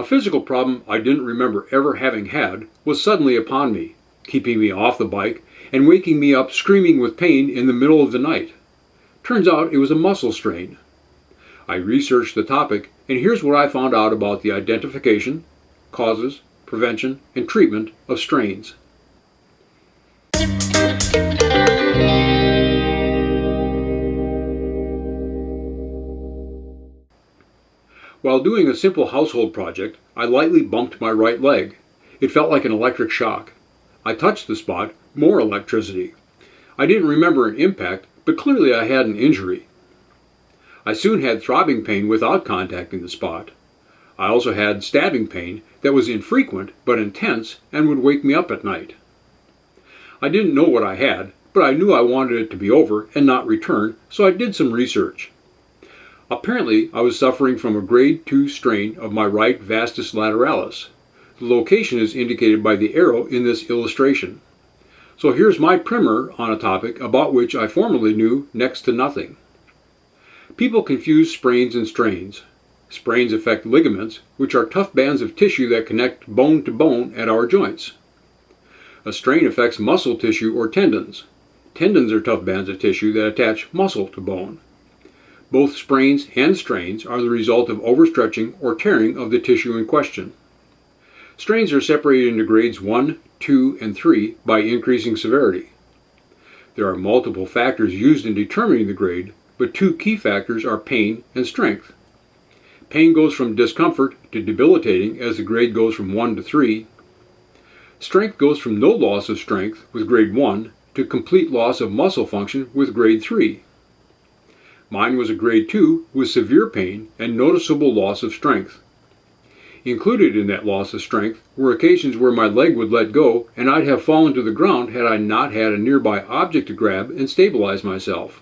A physical problem I didn't remember ever having had was suddenly upon me, keeping me off the bike and waking me up screaming with pain in the middle of the night. Turns out it was a muscle strain. I researched the topic, and here's what I found out about the identification, causes, prevention, and treatment of strains. While doing a simple household project, I lightly bumped my right leg. It felt like an electric shock. I touched the spot, more electricity. I didn't remember an impact, but clearly I had an injury. I soon had throbbing pain without contacting the spot. I also had stabbing pain that was infrequent but intense and would wake me up at night. I didn't know what I had, but I knew I wanted it to be over and not return, so I did some research. Apparently, I was suffering from a grade 2 strain of my right vastus lateralis. The location is indicated by the arrow in this illustration. So here's my primer on a topic about which I formerly knew next to nothing. People confuse sprains and strains. Sprains affect ligaments, which are tough bands of tissue that connect bone to bone at our joints. A strain affects muscle tissue or tendons. Tendons are tough bands of tissue that attach muscle to bone. Both sprains and strains are the result of overstretching or tearing of the tissue in question. Strains are separated into grades 1, 2, and 3 by increasing severity. There are multiple factors used in determining the grade, but two key factors are pain and strength. Pain goes from discomfort to debilitating as the grade goes from 1 to 3. Strength goes from no loss of strength with grade 1 to complete loss of muscle function with grade 3. Mine was a grade 2 with severe pain and noticeable loss of strength. Included in that loss of strength were occasions where my leg would let go and I'd have fallen to the ground had I not had a nearby object to grab and stabilize myself.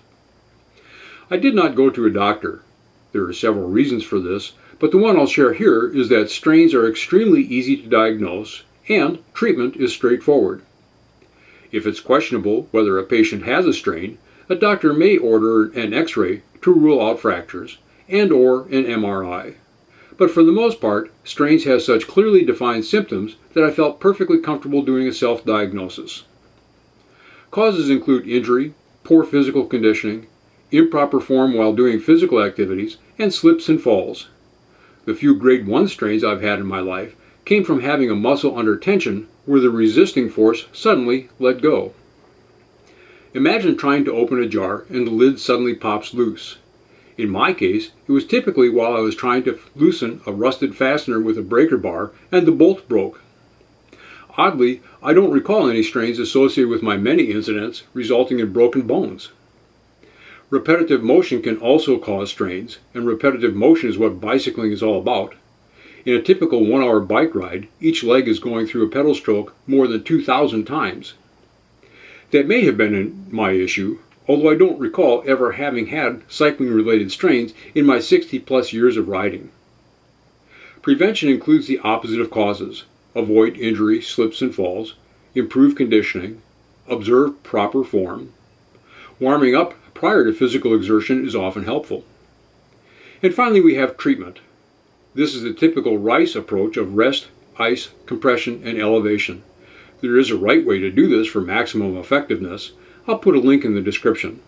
I did not go to a doctor. There are several reasons for this, but the one I'll share here is that strains are extremely easy to diagnose and treatment is straightforward. If it's questionable whether a patient has a strain, a doctor may order an X-ray to rule out fractures and/or an MRI. But for the most part, strains have such clearly defined symptoms that I felt perfectly comfortable doing a self-diagnosis. Causes include injury, poor physical conditioning, improper form while doing physical activities, and slips and falls. The few grade 1 strains I've had in my life came from having a muscle under tension where the resisting force suddenly let go. Imagine trying to open a jar and the lid suddenly pops loose. In my case, it was typically while I was trying to loosen a rusted fastener with a breaker bar and the bolt broke. Oddly, I don't recall any strains associated with my many incidents resulting in broken bones. Repetitive motion can also cause strains, and repetitive motion is what bicycling is all about. In a typical 1-hour bike ride, each leg is going through a pedal stroke more than 2,000 times. That may have been my issue, although I don't recall ever having had cycling-related strains in my 60-plus years of riding. Prevention includes the opposite of causes. Avoid injury, slips and falls, improve conditioning, observe proper form. Warming up prior to physical exertion is often helpful. And finally, we have treatment. This is the typical RICE approach of rest, ice, compression, and elevation. There is a right way to do this for maximum effectiveness. I'll put a link in the description.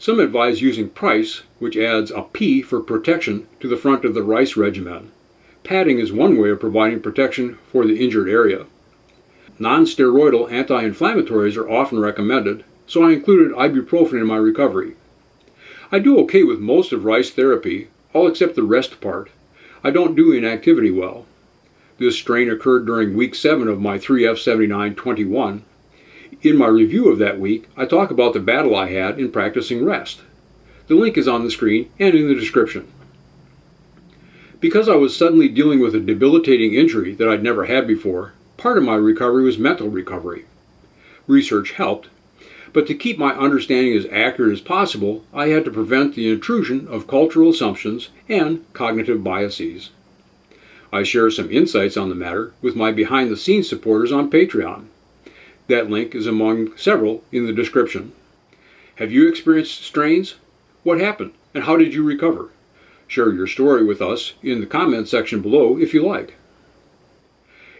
Some advise using PRICE, which adds a P for protection to the front of the RICE regimen. Padding is one way of providing protection for the injured area. Non-steroidal anti-inflammatories are often recommended, so I included ibuprofen in my recovery. I do okay with most of RICE therapy, all except the rest part. I don't do inactivity well. This strain occurred during week 7 of my 3F79-21. In my review of that week, I talk about the battle I had in practicing rest. The link is on the screen and in the description. Because I was suddenly dealing with a debilitating injury that I'd never had before, part of my recovery was mental recovery. Research helped, but to keep my understanding as accurate as possible, I had to prevent the intrusion of cultural assumptions and cognitive biases. I share some insights on the matter with my behind-the-scenes supporters on Patreon. That link is among several in the description. Have you experienced strains? What happened, and how did you recover? Share your story with us in the comments section below if you like.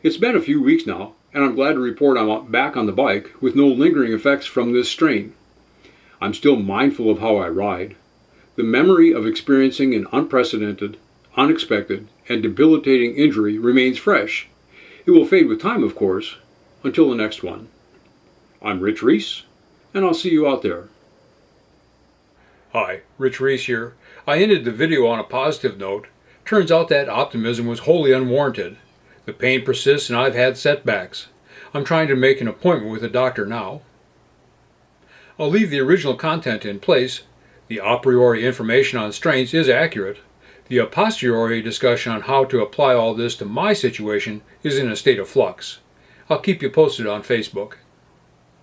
It's been a few weeks now, and I'm glad to report I'm back on the bike with no lingering effects from this strain. I'm still mindful of how I ride. The memory of experiencing an unprecedented, unexpected, and debilitating injury remains fresh. It will fade with time, of course, until the next one. I'm Rich Reese, and I'll see you out there. Hi, Rich Reese here. I ended the video on a positive note. Turns out that optimism was wholly unwarranted. The pain persists and I've had setbacks. I'm trying to make an appointment with a doctor now. I'll leave the original content in place. The a priori information on strains is accurate. The a posteriori discussion on how to apply all this to my situation is in a state of flux. I'll keep you posted on Facebook.